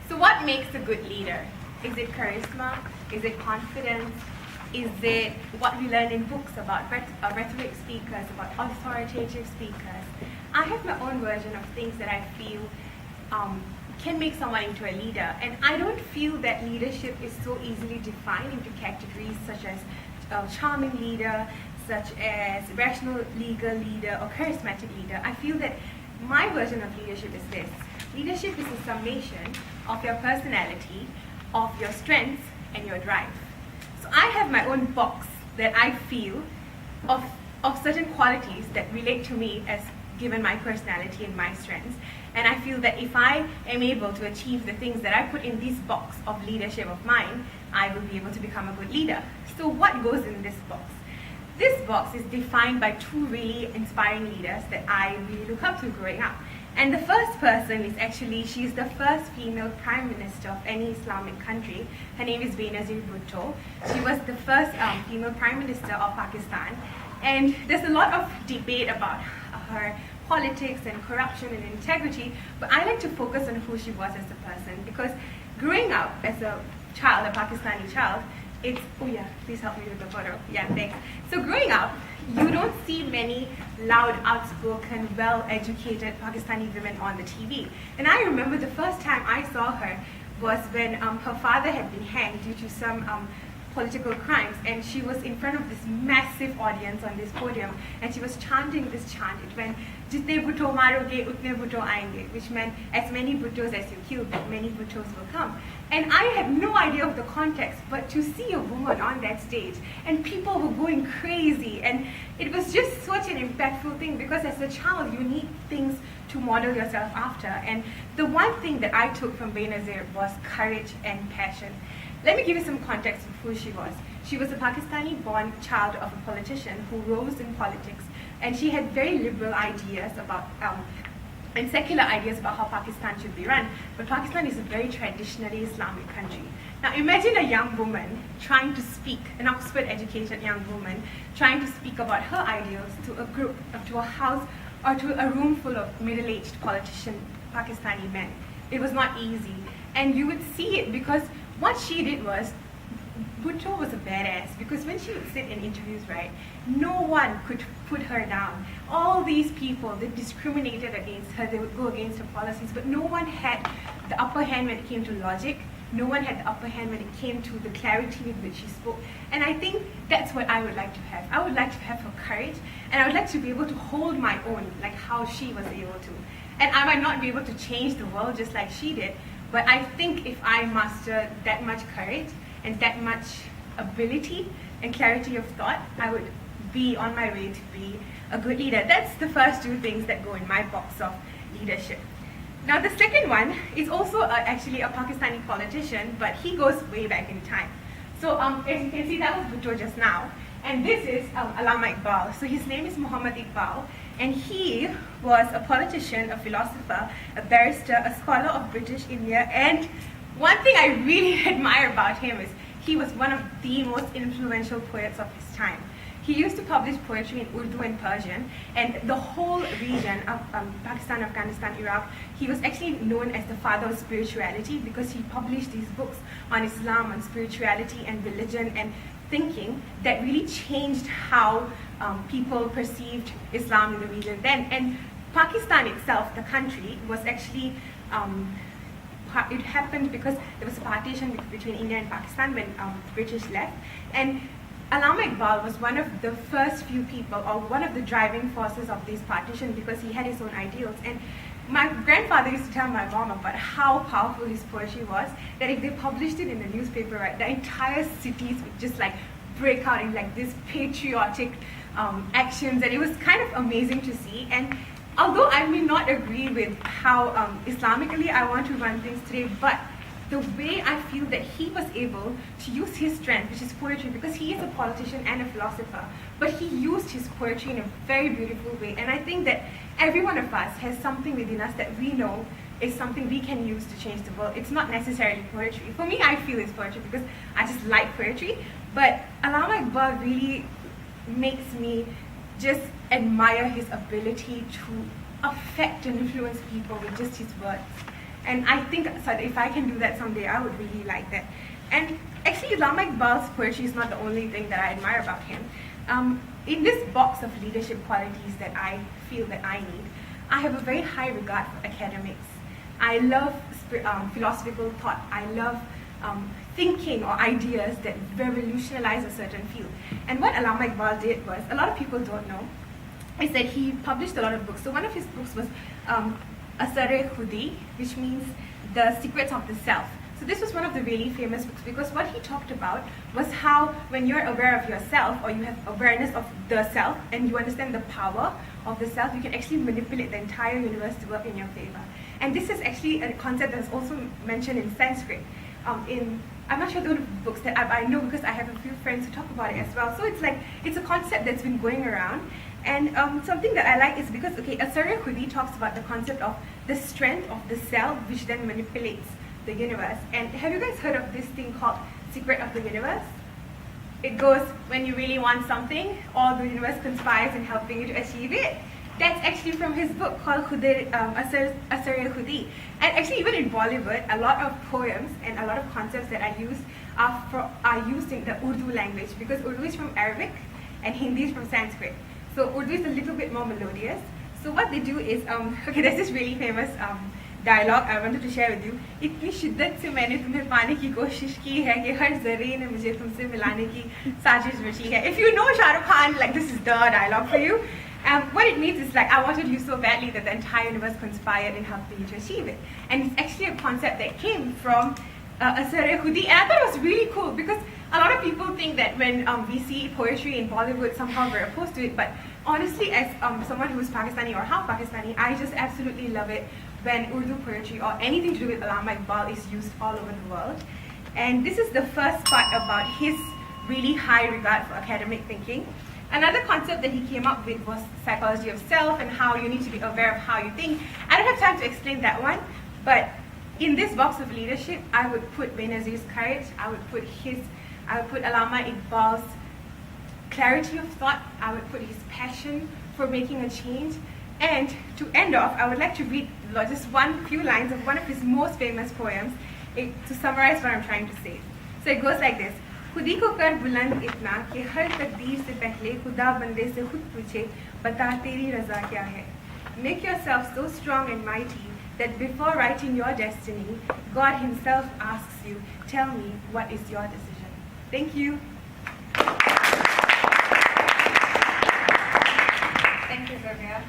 So what makes a good leader? Is it charisma? Is it confidence? Is it what we learn in books about rhetoric speakers, about authoritative speakers? I have my own version of things that I feel can make someone into a leader. And I don't feel that leadership is so easily defined into categories such as charming leader, such as rational, legal leader, or charismatic leader. I feel that my version of leadership is this. Leadership is a summation of your personality, of your strengths, and your drive. So I have my own box that I feel of certain qualities that relate to me as given my personality and my strengths. And I feel that if I am able to achieve the things that I put in this box of leadership of mine, I will be able to become a good leader. So what goes in this box? This box is defined by two really inspiring leaders that I really look up to growing up. And the first person is actually, she's the first female prime minister of any Islamic country. Her name is Benazir Bhutto. She was the first female prime minister of Pakistan. And there's a lot of debate about her politics and corruption and integrity, but I like to focus on who she was as a person, because growing up as a child, a Pakistani child, it's, oh yeah, please help me with the photo. Yeah, thanks. So growing up, you don't see many loud, outspoken, well-educated Pakistani women on the TV. And I remember the first time I saw her was when her father had been hanged due to some political crimes, and she was in front of this massive audience on this podium, and she was chanting this chant. It went, "Jitne bhutto maroge, utne bhutto aayenge," which meant as many bhuttos as you kill, many bhuttos will come. And I had no idea of the context, but to see a woman on that stage, and people were going crazy, and it was just such an impactful thing, because as a child, you need things to model yourself after. And the one thing that I took from Benazir was courage and passion. Let me give you some context of who she was. She was a Pakistani-born child of a politician who rose in politics, and she had very liberal ideas about and secular ideas about how Pakistan should be run. But Pakistan is a very traditionally Islamic country. Now imagine a young woman trying to speak, an Oxford-educated young woman, trying to speak about her ideals to a group, to a house, or to a room full of middle-aged politician Pakistani men. It was not easy. And you would see it because what she did was, Bhutto was a badass, because when she would sit in interviews, right, no one could put her down. All these people that discriminated against her, they would go against her policies, but no one had the upper hand when it came to logic. No one had the upper hand when it came to the clarity with which she spoke. And I think that's what I would like to have. I would like to have her courage, and I would like to be able to hold my own, like how she was able to. And I might not be able to change the world just like she did, but I think if I master that much courage and that much ability and clarity of thought, I would be on my way to be a good leader. That's the first two things that go in my box of leadership. Now the second one is also actually a Pakistani politician, but he goes way back in time. So as you can see, that was Bhutto just now. And this is Allama Iqbal. So his name is Muhammad Iqbal. And he was a politician, a philosopher, a barrister, a scholar of British India. And one thing I really admire about him is he was one of the most influential poets of his time. He used to publish poetry in Urdu and Persian, and the whole region of Pakistan, Afghanistan, Iraq, he was actually known as the father of spirituality, because he published these books on Islam, on spirituality and religion and thinking that really changed how people perceived Islam in the region then. And Pakistan itself, the country, was actually, it happened because there was a partition between India and Pakistan when British left. And Allama Iqbal was one of the first few people, or one of the driving forces of this partition, because he had his own ideals. And my grandfather used to tell my mom about how powerful his poetry was, that if they published it in the newspaper, right, the entire cities would just like break out in like this patriotic actions, and it was kind of amazing to see. And although I may not agree with how Islamically I want to run things today, but the way I feel that he was able to use his strength, which is poetry, because he is a politician and a philosopher, but he used his poetry in a very beautiful way. And I think that every one of us has something within us that we know is something we can use to change the world. It's not necessarily poetry. For me, I feel it's poetry because I just like poetry, but Allama Iqbal really makes me just admire his ability to affect and influence people with just his words. And I think so if I can do that someday, I would really like that. And actually, Allama Iqbal's poetry is not the only thing that I admire about him. In this box of leadership qualities that I feel that I need, I have a very high regard for academics. I love philosophical thought. I love thinking or ideas that revolutionize a certain field. And what Allama Iqbal did was, a lot of people don't know, is that he published a lot of books. So one of his books was Asar-e-Khudi, which means the secrets of the self. So this was one of the really famous books because what he talked about was how when you're aware of yourself, or you have awareness of the self and you understand the power of the self, you can actually manipulate the entire universe to work in your favor. And this is actually a concept that's also mentioned in Sanskrit. I'm not sure the books that I know because I have a few friends who talk about it as well. So it's a concept that's been going around. And something that I like is because, Asar-e-Khudi talks about the concept of the strength of the self, which then manipulates the universe. And have you guys heard of this thing called Secret of the Universe? It goes, when you really want something, all the universe conspires in helping you to achieve it. That's actually from his book called Asar-e-Khudi. And actually, even in Bollywood, a lot of poems and a lot of concepts that I use are used in the Urdu language, because Urdu is from Arabic and Hindi is from Sanskrit. So Urdu is a little bit more melodious. So what they do is, there's this really famous dialogue I wanted to share with you. इतनी शिद्दत से मैंने तुम्हें पाने की कोशिश की है कि हर ज़र्रे ने मुझे तुमसे मिलाने की साजिश रची है. If you know Shah Rukh Khan, like, this is the dialogue for you. What it means is, like, I wanted you so badly that the entire universe conspired in helping you to achieve it. And it's actually a concept that came from Asar-e-Khudi. And I thought it was really cool because a lot of people think that when we see poetry in Bollywood, somehow we're opposed to it. But honestly, as someone who is Pakistani or half Pakistani, I just absolutely love it when Urdu poetry or anything to do with Allama Iqbal is used all over the world. And this is the first part about his really high regard for academic thinking. Another concept that he came up with was psychology of self and how you need to be aware of how you think. I don't have time to explain that one, but in this box of leadership, I would put Benazir's courage, I would put Allama Iqbal's clarity of thought, I would put his passion for making a change. And to end off, I would like to read just few lines of one of his most famous poems to summarize what I'm trying to say. So it goes like this. खुदी को कर बुलंद इतना कि हर तकदीर से पहले खुदा बंदे से खुद पूछे बता तेरी रज़ा क्या है. Make yourself so strong and mighty that before writing your destiny, God himself asks you, tell me, what is your decision? Thank you. Thank you, Zubia.